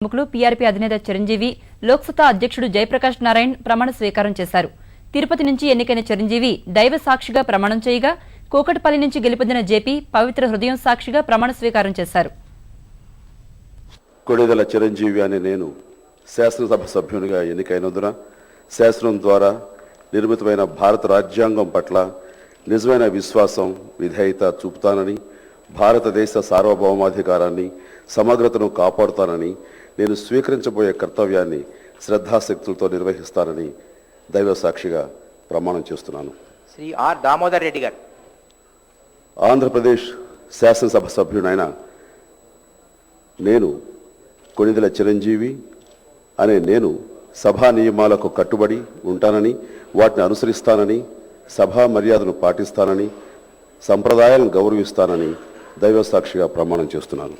ప్రముఖులు పీఆర్పీ అధినేత చిరంజీవి, లోక్సత్తా అధ్యక్షుడు జయప్రకాష్ నారాయణ్ ప్రమాణ స్వీకారం చేశారు. తిరుపతి నుంచి ఎన్నికైన చిరంజీవి దైవ సాక్షిగా ప్రమాణం చేయగా, కూకట్పల్లి నుంచి గెలుపొందిన జేపీ పవిత్ర హృదయం సాక్షిగా ప్రమాణ స్వీకారం చేశారు. కొణిదెల చిరంజీవి అనే నేను శాసనసభ సభ్యునిగా ఎన్నికైనందున శాసనం ద్వారా నిర్మితమైన భారత రాజ్యాంగం పట్ల నిజమైన విశ్వాసం, విధేయత చూపుతానని, భారతదేశ సార్వభౌమాధికారాన్ని, సమగ్రతను కాపాడుతానని, నేను స్వీకరించబోయే కర్తవ్యాన్ని శ్రద్ధాశక్తులతో నిర్వహిస్తానని దైవ సాక్షిగా ప్రమాణం చేస్తున్నాను. శ్రీ ఆర్ దామోదర్ రెడ్డి గారు. ఆంధ్రప్రదేశ్ శాసనసభ సభ్యునైన నేను కొణిదెల చిరంజీవి అనే నేను సభా నియమాలకు కట్టుబడి ఉంటానని, వాటిని అనుసరిస్తానని, సభా మర్యాదను పాటిస్తానని, సంప్రదాయాలను గౌరవిస్తానని దైవ సాక్షిగా ప్రమాణం చేస్తున్నాను.